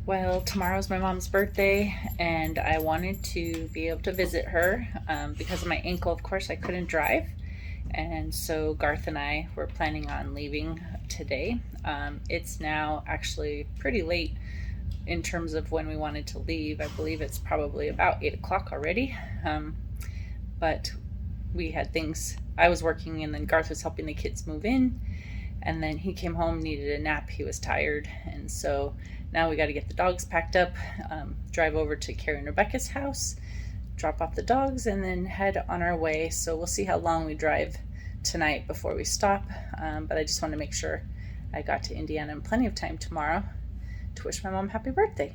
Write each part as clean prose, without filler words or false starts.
Well, tomorrow's my mom's birthday, and I wanted to be able to visit her. Because of my ankle, of course, I couldn't drive. And so Garth and I were planning on leaving today. It's now actually pretty late in terms of when we wanted to leave. I believe it's probably about 8 o'clock already. But we had things, I was working, and then Garth was helping the kids move in. And then he came home, needed a nap. He was tired. And so now we got to get the dogs packed up, drive over to Carrie and Rebecca's house, drop off the dogs, and then head on our way. So we'll see how long we drive tonight before we stop. But I just want to make sure I got to Indiana in plenty of time tomorrow to wish my mom happy birthday.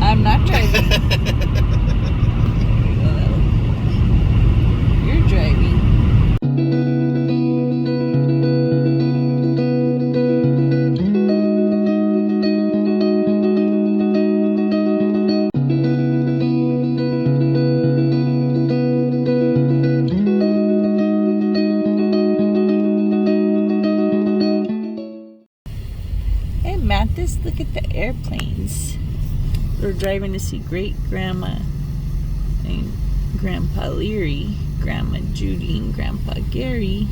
I'm not driving. You're driving. Hey, Mathis, look at the airplanes. We're driving to see Great Grandma and Grandpa Leary, Grandma Judy, and Grandpa Gary.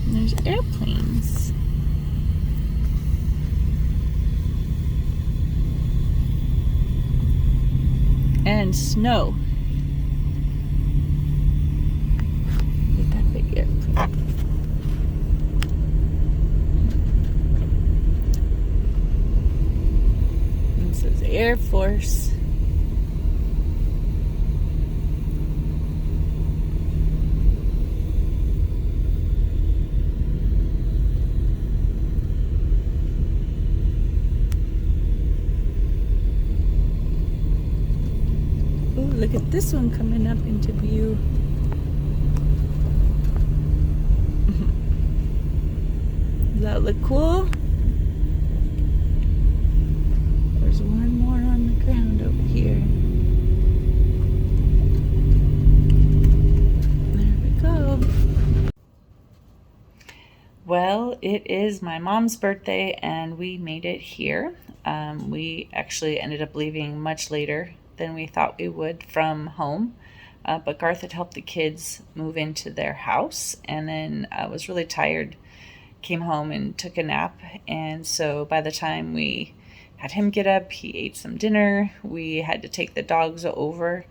And there's airplanes. And snow. Look at that big airplane. It says Air Force. Ooh, look at this one coming up into view. Does that look cool? There's one more on the ground over here. There we go. Well, it is my mom's birthday and we made it here. We actually ended up leaving much later than we thought we would from home. But Garth had helped the kids move into their house, and then I was really tired, came home and took a nap. And so by the time we had him get up, he ate some dinner. We had to take the dogs over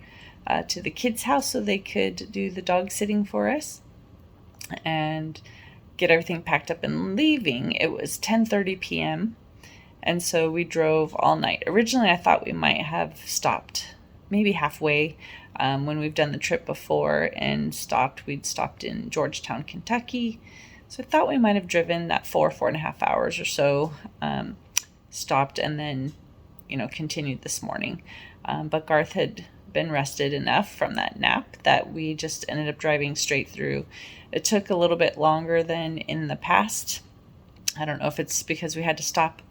to the kids' house so they could do the dog sitting for us and get everything packed up and leaving. It was 10:30 p.m. And so we drove all night. Originally, I thought we might have stopped maybe halfway when we've done the trip before and stopped. We'd stopped in Georgetown, Kentucky. So I thought we might have driven that 4.5 hours or so, stopped and then, continued this morning. But Garth had been rested enough from that nap that we just ended up driving straight through. It took a little bit longer than in the past. I don't know if it's because we had to stop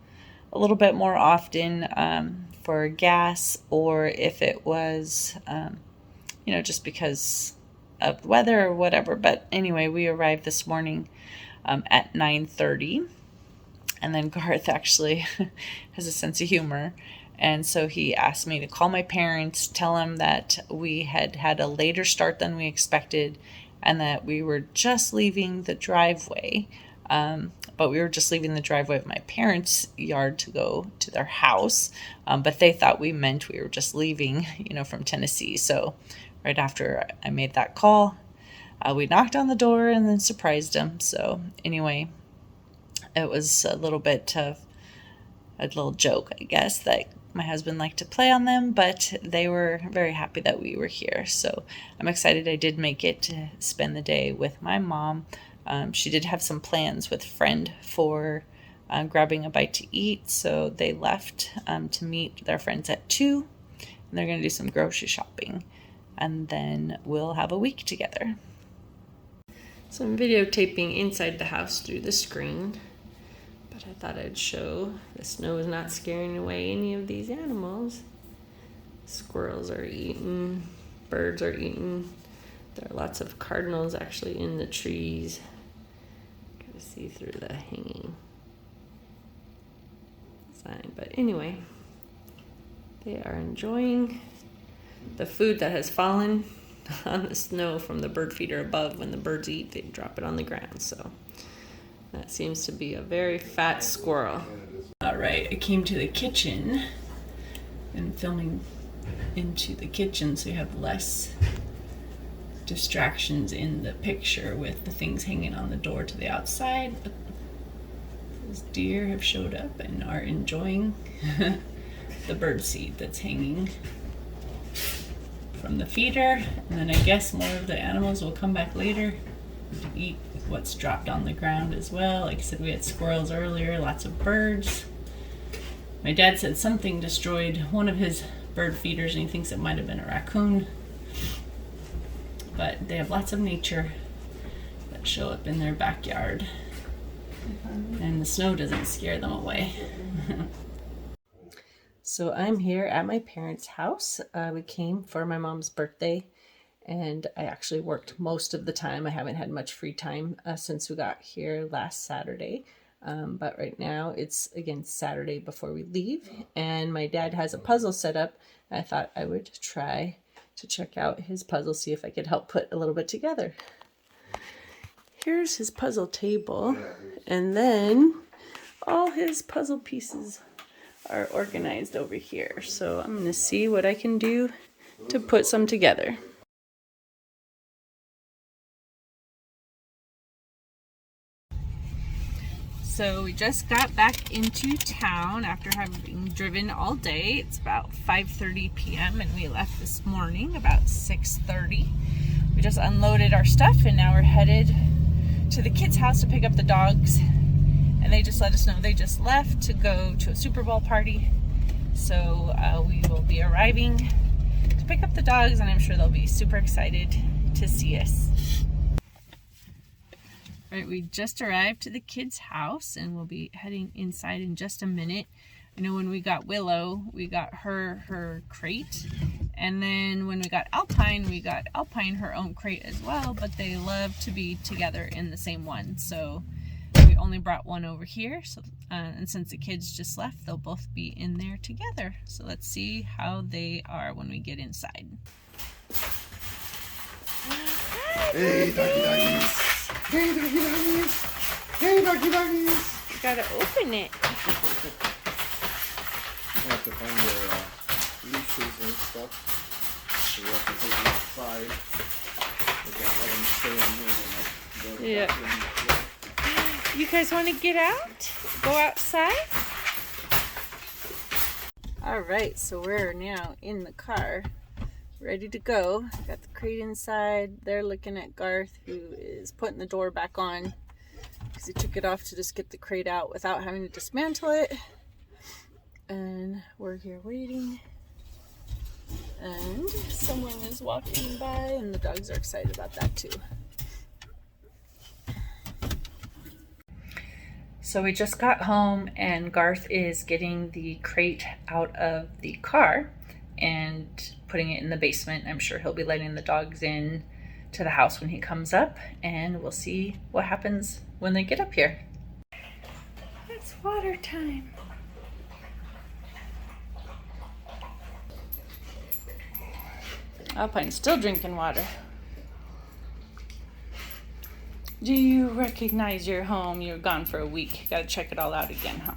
a little bit more often for gas, or if it was, just because of the weather or whatever. But anyway, we arrived this morning at 9:30, and then Garth actually has a sense of humor. And so he asked me to call my parents, tell them that we had had a later start than we expected, and that we were just leaving the driveway. But we were just leaving the driveway of my parents' yard to go to their house. But they thought we meant we were just leaving, from Tennessee. So right after I made that call, we knocked on the door and then surprised them. So anyway, it was a little bit of a little joke, I guess, that My husband liked to play on them, but they were very happy that we were here. So I'm excited I did make it to spend the day with my mom. She did have some plans with a friend for grabbing a bite to eat, so they left to meet their friends at 2, and they're going to do some grocery shopping, and then we'll have a week together. So I'm videotaping inside the house through the screen, but I thought I'd show the snow is not scaring away any of these animals. Squirrels are eating, birds are eating. There are lots of cardinals actually in the trees. Gotta see through the hanging sign. But anyway, they are enjoying the food that has fallen on the snow from the bird feeder above. When the birds eat, they drop it on the ground. So that seems to be a very fat squirrel. All right, I came to the kitchen and filming into the kitchen so you have less distractions in the picture with the things hanging on the door to the outside. Those deer have showed up and are enjoying the bird seed that's hanging from the feeder, and then I guess more of the animals will come back later to eat what's dropped on the ground as well. Like I said, we had squirrels earlier, lots of birds. My dad said something destroyed one of his bird feeders and he thinks it might have been a raccoon. But they have lots of nature that show up in their backyard, and the snow doesn't scare them away. So I'm here at my parents' house. We came for my mom's birthday, and I actually worked most of the time. I haven't had much free time since we got here last Saturday. But right now it's again Saturday before we leave, and my dad has a puzzle set up. I thought I would try to check out his puzzle, see if I could help put a little bit together. Here's his puzzle table, and then all his puzzle pieces are organized over here. So I'm going to see what I can do to put some together. So we just got back into town after having driven all day. It's about 5:30 p.m. and we left this morning about 6:30. We just unloaded our stuff and now we're headed to the kids' house to pick up the dogs. And they just let us know they just left to go to a Super Bowl party. So we will be arriving to pick up the dogs, and I'm sure they'll be super excited to see us. All right, we just arrived to the kids' house and we'll be heading inside in just a minute. I know when we got Willow, we got her crate. And then when we got Alpine her own crate as well, but they love to be together in the same one. So we only brought one over here, so and since the kids just left, they'll both be in there together. So let's see how they are when we get inside. Hey, doggy doggies! Hey, doggy doggies! Hey, doggy doggies! You gotta open it. I have to find their leashes and stuff. So we have to take them outside. We can't let them stay in here when Yeah. back in. You guys want to get out? Go outside? All right, so we're now in the car, ready to go. Got the crate inside. They're looking at Garth, who is putting the door back on because he took it off to just get the crate out without having to dismantle it. And we're here waiting. And someone is walking by, and the dogs are excited about that too. So we just got home and Garth is getting the crate out of the car and putting it in the basement. I'm sure he'll be letting the dogs in to the house when he comes up, and we'll see what happens when they get up here. It's water time. Alpine's still drinking water. Do you recognize your home? You're gone for a week. Gotta check it all out again, huh?